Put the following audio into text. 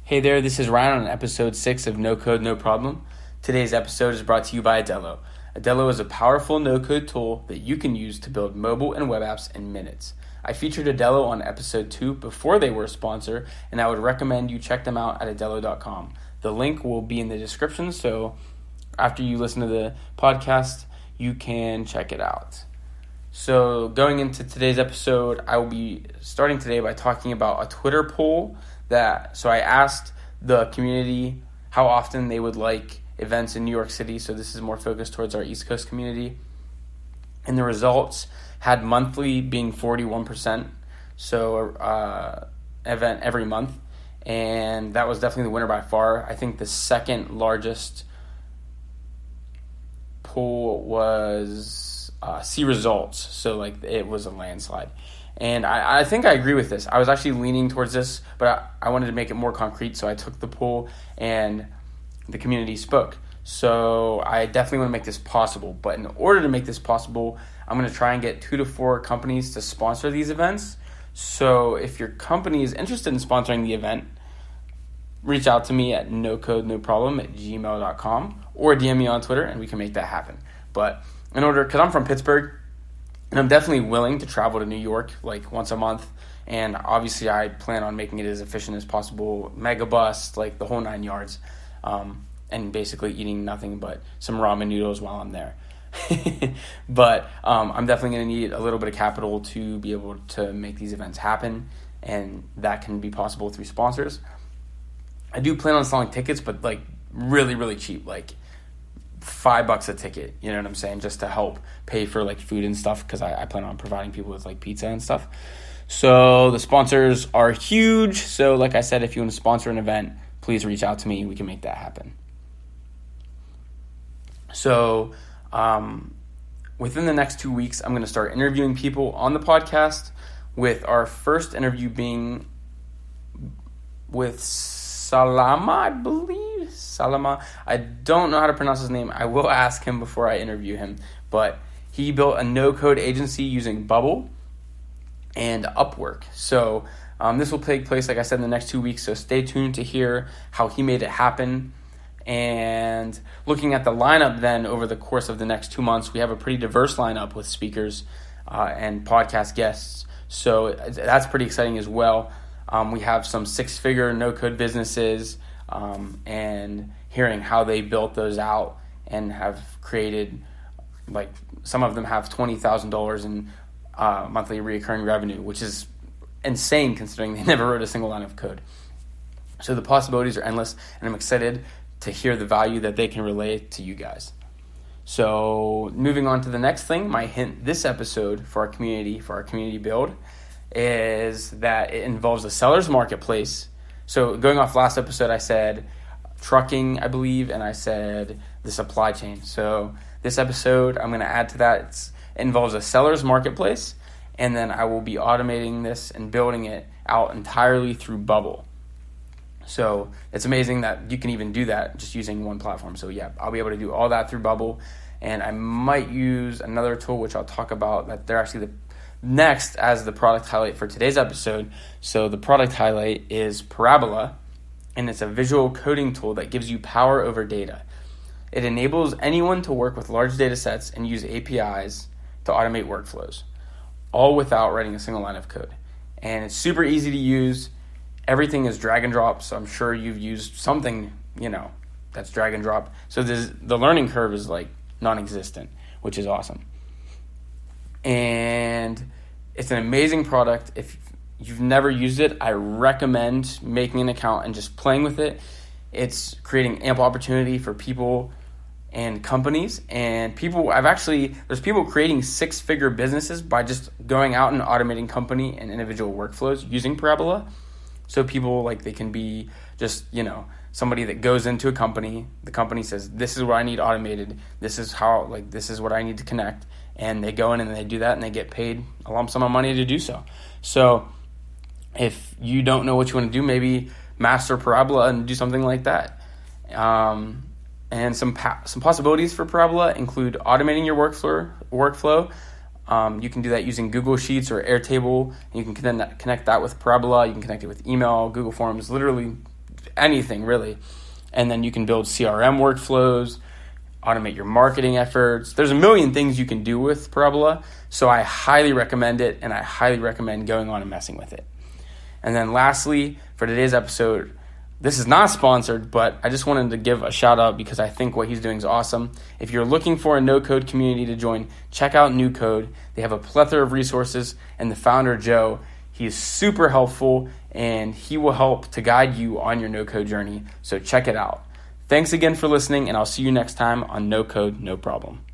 Hey there, this is Ryan on episode 6 of No Code, No Problem. Today's episode is brought to you by Adello. Adello is a powerful no-code tool that you can use to build mobile and web apps in minutes. I featured Adello on episode 2 before they were a sponsor, and I would recommend you check them out at adello.com. The link will be in the description, so after you listen to the podcast, you can check it out. So going into today's episode, I will be starting today by talking about a Twitter poll so I asked the community how often they would like events in New York City. So this is more focused towards our East Coast community. And the results had monthly being 41%. So event every month. And that was definitely the winner by far. I think the second largest poll was see results. So it was a landslide. And I think I agree with this. I was actually leaning towards this, but I wanted to make it more concrete, so I took the poll and the community spoke. So I definitely want to make this possible. But in order to make this possible, I'm going to try and get 2 to 4 companies to sponsor these events. So if your company is interested in sponsoring the event, reach out to me at nocodenoproblem@gmail.com or DM me on Twitter and we can make that happen. But because I'm from Pittsburgh, and I'm definitely willing to travel to New York once a month. And obviously I plan on making it as efficient as possible, mega bus, the whole 9 yards, and basically eating nothing but some ramen noodles while I'm there. But I'm definitely going to need a little bit of capital to be able to make these events happen. And that can be possible through sponsors. I do plan on selling tickets, but really, really cheap, $5 a ticket, you know what I'm saying, just to help pay for food and stuff, because I plan on providing people with pizza and stuff. So the sponsors are huge. So like I said, if you want to sponsor an event, please reach out to me. We can make that happen. So within the next 2 weeks, I'm going to start interviewing people on the podcast, with our first interview being with Salama, I believe. Salama. I don't know how to pronounce his name. I will ask him before I interview him. But he built a no-code agency using Bubble and Upwork. So this will take place, like I said, in the next 2 weeks. So stay tuned to hear how he made it happen. And looking at the lineup then over the course of the next 2 months, we have a pretty diverse lineup with speakers and podcast guests. So that's pretty exciting as well. We have some 6-figure no-code businesses and hearing how they built those out and have created, some of them have $20,000 in monthly recurring revenue, which is insane considering they never wrote a single line of code. So the possibilities are endless, and I'm excited to hear the value that they can relay to you guys. So moving on to the next thing, my hint this episode for our community build, is that it involves a seller's marketplace. So going off last episode, I said trucking, I believe, and I said the supply chain. So this episode, I'm going to add to that. It involves a seller's marketplace, and then I will be automating this and building it out entirely through Bubble. So it's amazing that you can even do that just using one platform. So yeah, I'll be able to do all that through Bubble, and I might use another tool, which I'll talk about, that they're actually next as the product highlight for today's episode. So the product highlight is Parabola, and it's a visual coding tool that gives you power over data. It enables anyone to work with large data sets and use APIs to automate workflows, all without writing a single line of code. And it's super easy to use. Everything is drag and drop, so I'm sure you've used something, that's drag and drop. So the learning curve is non-existent, which is awesome. And it's an amazing product. If you've never used it, I recommend making an account and just playing with it. It's creating ample opportunity for people and companies. And there's people creating 6-figure businesses by just going out and automating company and individual workflows using Parabola. So people, they can be just, somebody that goes into a company. The company says, this is what I need automated. This is this is what I need to connect. And they go in and they do that, and they get paid a lump sum of money to do so. So if you don't know what you want to do, maybe master Parabola and do something like that. And some possibilities for Parabola include automating your workflow. You can do that using Google Sheets or Airtable. You can connect that with Parabola. You can connect it with email, Google Forms, literally anything really. And then you can build CRM workflows, automate your marketing efforts. There's a million things you can do with Parabola. So I highly recommend it, and I highly recommend going on and messing with it. And then lastly, for today's episode, this is not sponsored, but I just wanted to give a shout out because I think what he's doing is awesome. If you're looking for a no-code community to join, check out NuCode. They have a plethora of resources, and the founder, Joe, he is super helpful, and he will help to guide you on your no-code journey. So check it out. Thanks again for listening, and I'll see you next time on No Code, No Problem.